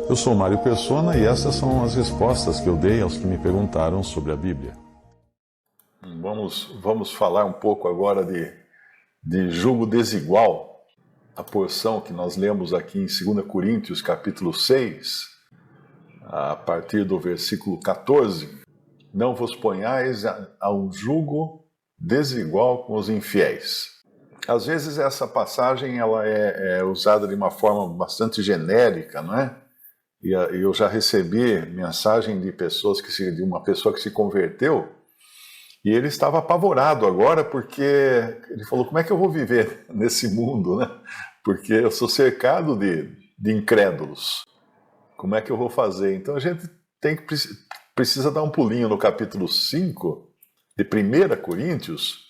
Eu sou Mário Persona e essas são as respostas que eu dei aos que me perguntaram sobre a Bíblia. Vamos falar um pouco agora de jugo desigual, a porção que nós lemos aqui em 2 Coríntios, capítulo 6, a partir do versículo 14. Não vos ponhais a um jugo desigual com os infiéis. Às vezes essa passagem ela é usada de uma forma bastante genérica, não é? E eu já recebi mensagem de uma pessoa que se converteu e ele estava apavorado agora porque ele falou, como é que eu vou viver nesse mundo, né? Porque eu sou cercado de incrédulos. Como é que eu vou fazer? Então a gente precisa dar um pulinho no capítulo 5 de 1 Coríntios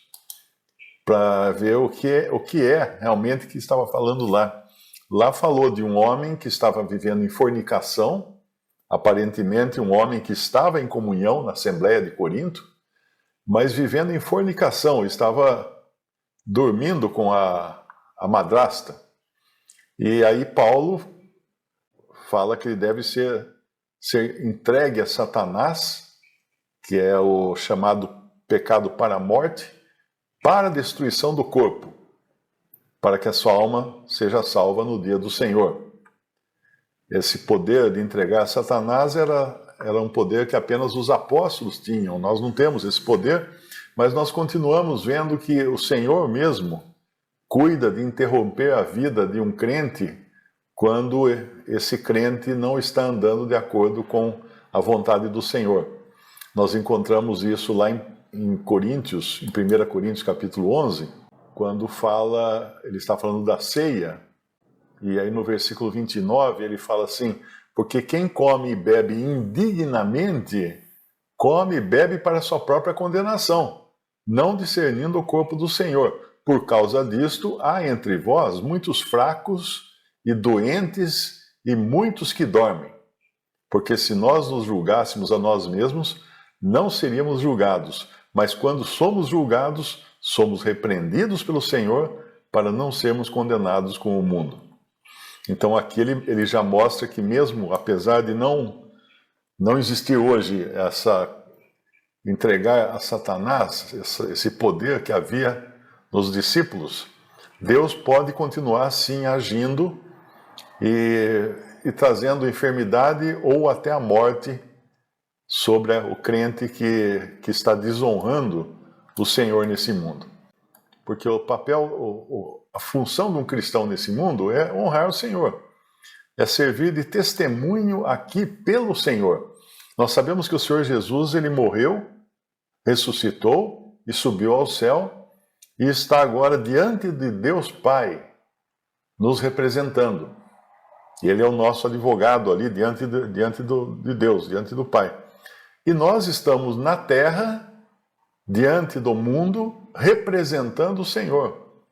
para ver o que é realmente que estava falando lá. Lá falou de um homem que estava vivendo em fornicação, aparentemente um homem que estava em comunhão na Assembleia de Corinto, mas vivendo em fornicação, estava dormindo com a madrasta. E aí Paulo fala que ele deve ser entregue a Satanás, que é o chamado pecado para a morte, para a destruição do corpo, para que a sua alma seja salva no dia do Senhor. Esse poder de entregar a Satanás era um poder que apenas os apóstolos tinham. Nós não temos esse poder, mas nós continuamos vendo que o Senhor mesmo cuida de interromper a vida de um crente quando esse crente não está andando de acordo com a vontade do Senhor. Nós encontramos isso lá em Coríntios, em 1 Coríntios capítulo 11, quando ele está falando da ceia, e aí no versículo 29 ele fala assim, porque quem come e bebe indignamente, come e bebe para a sua própria condenação, não discernindo o corpo do Senhor. Por causa disto, há entre vós muitos fracos e doentes e muitos que dormem. Porque se nós nos julgássemos a nós mesmos, não seríamos julgados, mas quando somos julgados, somos repreendidos pelo Senhor para não sermos condenados com o mundo. Então aqui ele já mostra que mesmo, apesar de não existir hoje entregar a Satanás esse poder que havia nos discípulos, Deus pode continuar assim agindo e trazendo enfermidade ou até a morte sobre o crente que está desonrando o Senhor nesse mundo. Porque o papel, a função de um cristão nesse mundo é honrar o Senhor. É servir de testemunho aqui pelo Senhor. Nós sabemos que o Senhor Jesus, ele morreu, ressuscitou e subiu ao céu e está agora diante de Deus Pai, nos representando. E ele é o nosso advogado ali diante de Deus, diante do Pai. E nós estamos na terra, diante do mundo, representando o Senhor.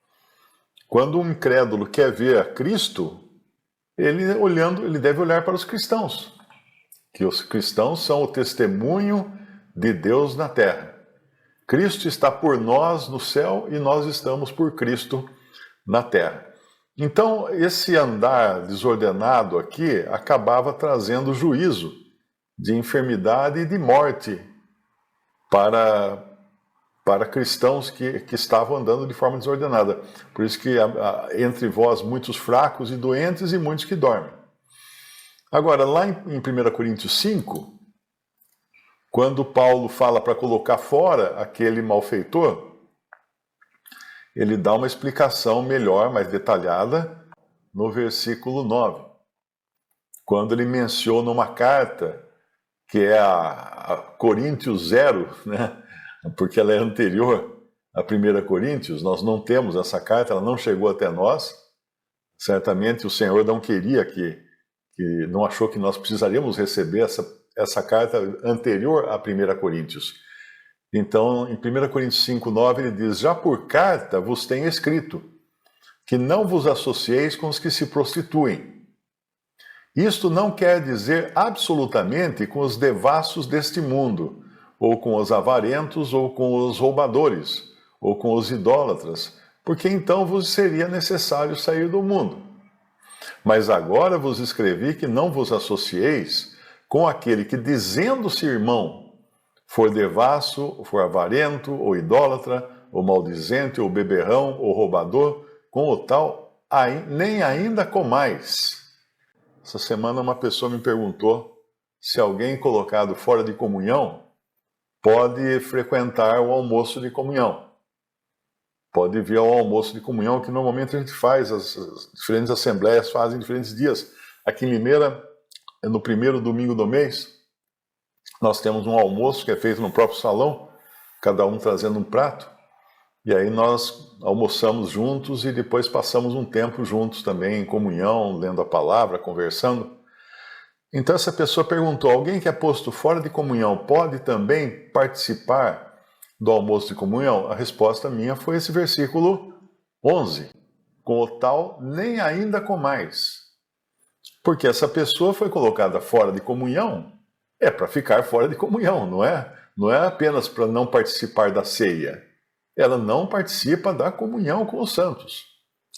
Quando um incrédulo quer ver a Cristo, ele deve olhar para os cristãos, que os cristãos são o testemunho de Deus na terra. Cristo está por nós no céu e nós estamos por Cristo na terra. Então, esse andar desordenado aqui acabava trazendo juízo de enfermidade e de morte para cristãos que estavam andando de forma desordenada. Por isso que entre vós muitos fracos e doentes e muitos que dormem. Agora, lá em 1 Coríntios 5, quando Paulo fala para colocar fora aquele malfeitor, ele dá uma explicação melhor, mais detalhada, no versículo 9. Quando ele menciona uma carta, que é a Coríntios 0, né? Porque ela é anterior a 1 Coríntios, nós não temos essa carta, ela não chegou até nós. Certamente o Senhor não queria não achou que nós precisaríamos receber essa carta anterior a 1 Coríntios. Então, em 1 Coríntios 5:9, ele diz, já por carta vos tenho escrito, que não vos associeis com os que se prostituem. Isto não quer dizer absolutamente com os devassos deste mundo, ou com os avarentos, ou com os roubadores, ou com os idólatras, porque então vos seria necessário sair do mundo. Mas agora vos escrevi que não vos associeis com aquele que, dizendo-se irmão, for devasso, ou for avarento, ou idólatra, ou maldizente, ou beberrão, ou roubador, com o tal, nem ainda comais. Essa semana uma pessoa me perguntou se alguém colocado fora de comunhão pode frequentar o almoço de comunhão. Pode vir ao almoço de comunhão, que normalmente a gente faz, as diferentes assembleias fazem em diferentes dias. Aqui em Limeira, no primeiro domingo do mês, nós temos um almoço que é feito no próprio salão, cada um trazendo um prato, e aí nós almoçamos juntos e depois passamos um tempo juntos também, em comunhão, lendo a palavra, conversando. Então essa pessoa perguntou, alguém que é posto fora de comunhão pode também participar do almoço de comunhão? A resposta minha foi esse versículo 11. Com o tal, nem ainda comais. Porque essa pessoa foi colocada fora de comunhão, é para ficar fora de comunhão, não é? Não é apenas para não participar da ceia. Ela não participa da comunhão com os santos.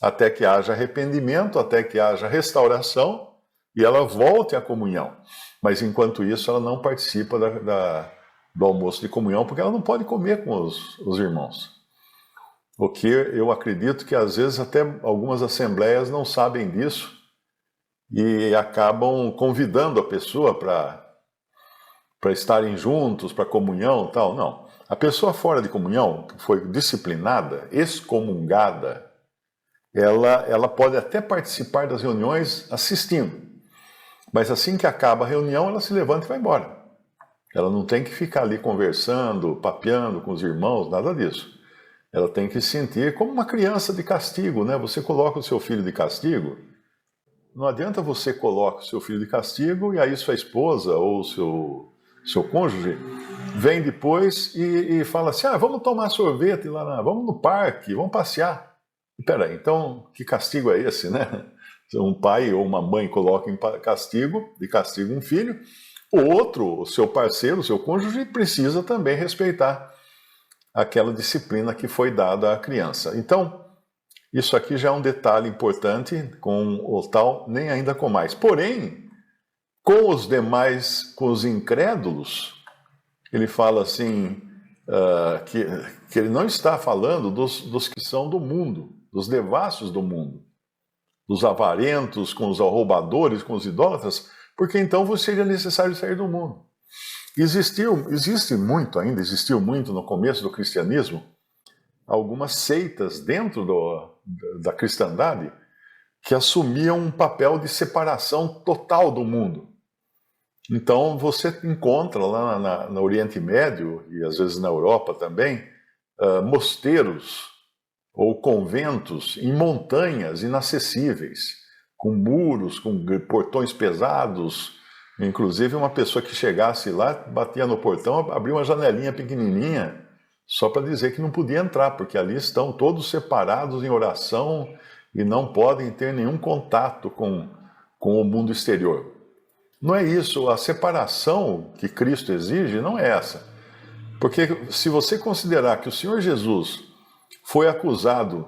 Até que haja arrependimento, até que haja restauração, e ela volte à comunhão. Mas enquanto isso, ela não participa do almoço de comunhão, porque ela não pode comer com os irmãos. O que eu acredito que às vezes até algumas assembleias não sabem disso e acabam convidando a pessoa para estarem juntos, para comunhão e tal. Não. A pessoa fora de comunhão, que foi disciplinada, excomungada, ela pode até participar das reuniões assistindo. Mas assim que acaba a reunião, ela se levanta e vai embora. Ela não tem que ficar ali conversando, papeando com os irmãos, nada disso. Ela tem que se sentir como uma criança de castigo, né? Você coloca o seu filho de castigo. Não adianta você colocar o seu filho de castigo e aí sua esposa ou seu cônjuge vem depois e fala assim, vamos tomar sorvete lá, vamos no parque, vamos passear. Peraí, então que castigo é esse, né? Um pai ou uma mãe coloca de castigo um filho, o outro, o seu parceiro, o seu cônjuge, precisa também respeitar aquela disciplina que foi dada à criança. Então, isso aqui já é um detalhe importante com o tal, nem ainda comais. Porém, com os demais, com os incrédulos, ele fala assim, que ele não está falando dos que são do mundo, dos devassos do mundo, dos avarentos, com os roubadores, com os idólatras, porque então você seria necessário sair do mundo. Existiu muito no começo do cristianismo, algumas seitas dentro da cristandade que assumiam um papel de separação total do mundo. Então você encontra lá no Oriente Médio, e às vezes na Europa também, mosteiros ou conventos em montanhas inacessíveis, com muros, com portões pesados. Inclusive uma pessoa que chegasse lá, batia no portão, abria uma janelinha pequenininha, só para dizer que não podia entrar, porque ali estão todos separados em oração e não podem ter nenhum contato com o mundo exterior. Não é isso, a separação que Cristo exige não é essa. Porque se você considerar que o Senhor Jesus foi acusado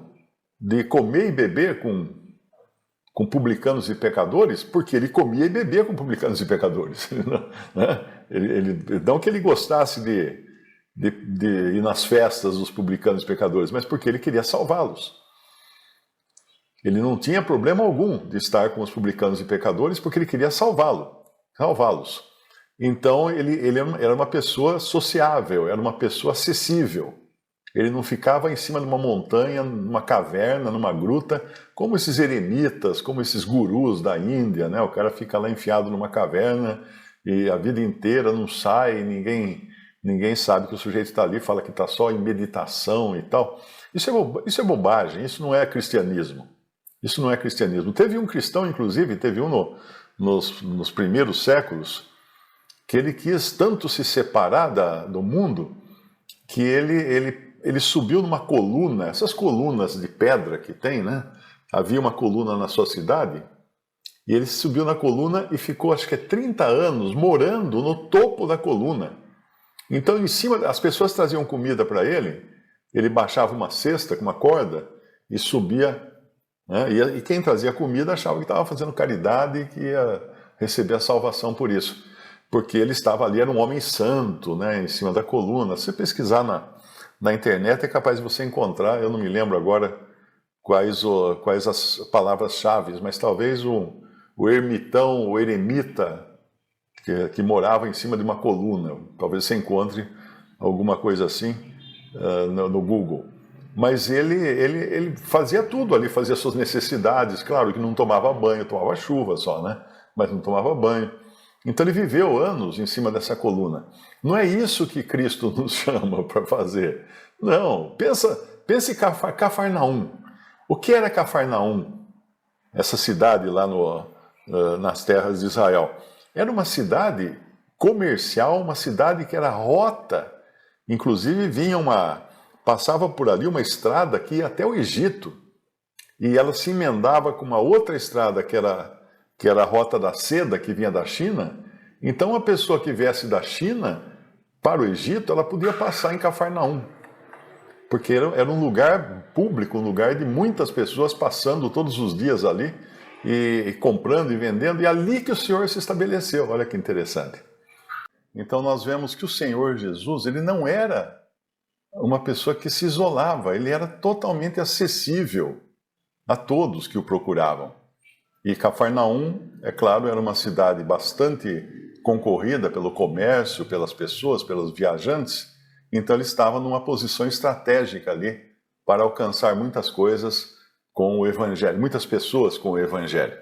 de comer e beber com publicanos e pecadores, porque ele comia e bebia com publicanos e pecadores. Né? Não que ele gostasse de ir nas festas dos publicanos e pecadores, mas porque ele queria salvá-los. Ele não tinha problema algum de estar com os publicanos e pecadores, porque ele queria salvá-los. Então ele era uma pessoa sociável, era uma pessoa acessível. Ele não ficava em cima de uma montanha, numa caverna, numa gruta, como esses eremitas, como esses gurus da Índia, né? O cara fica lá enfiado numa caverna e a vida inteira não sai, ninguém sabe que o sujeito está ali, fala que está só em meditação e tal. Isso é bobagem, isso não é cristianismo. Isso não é cristianismo. Teve um cristão, inclusive, nos primeiros séculos, que ele quis tanto se separar do mundo, que ele subiu numa coluna, essas colunas de pedra que tem, né? Havia uma coluna na sua cidade, e ele subiu na coluna e ficou, acho que 30 anos, morando no topo da coluna. Então, em cima, as pessoas traziam comida para ele baixava uma cesta com uma corda e subia né? E quem trazia comida achava que estava fazendo caridade e que ia receber a salvação por isso. Porque ele estava ali, era um homem santo, né, em cima da coluna. Se você pesquisar na internet é capaz de você encontrar, eu não me lembro agora quais as palavras-chave, mas talvez o ermitão, o eremita, que morava em cima de uma coluna. Talvez você encontre alguma coisa assim no Google. Mas ele fazia tudo ali, fazia suas necessidades. Claro que não tomava banho, tomava chuva só, né? Mas não tomava banho. Então ele viveu anos em cima dessa coluna. Não é isso que Cristo nos chama para fazer. Não, pense em Cafarnaum. O que era Cafarnaum? Essa cidade lá nas terras de Israel. Era uma cidade comercial, uma cidade que era rota. Inclusive passava por ali uma estrada que ia até o Egito. E ela se emendava com uma outra estrada que era a rota da seda, que vinha da China. Então, a pessoa que viesse da China para o Egito, ela podia passar em Cafarnaum. Porque era um lugar público, um lugar de muitas pessoas passando todos os dias ali, e comprando e vendendo, e ali que o Senhor se estabeleceu. Olha que interessante. Então, nós vemos que o Senhor Jesus, ele não era uma pessoa que se isolava, ele era totalmente acessível a todos que o procuravam. E Cafarnaum, é claro, era uma cidade bastante concorrida pelo comércio, pelas pessoas, pelos viajantes, então ele estava numa posição estratégica ali para alcançar muitas coisas com o Evangelho, muitas pessoas com o Evangelho.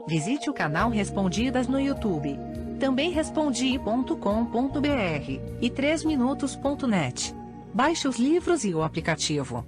Visite o canal Respondidas no YouTube. Também respondi.com.br e 3minutos.net. Baixe os livros e o aplicativo.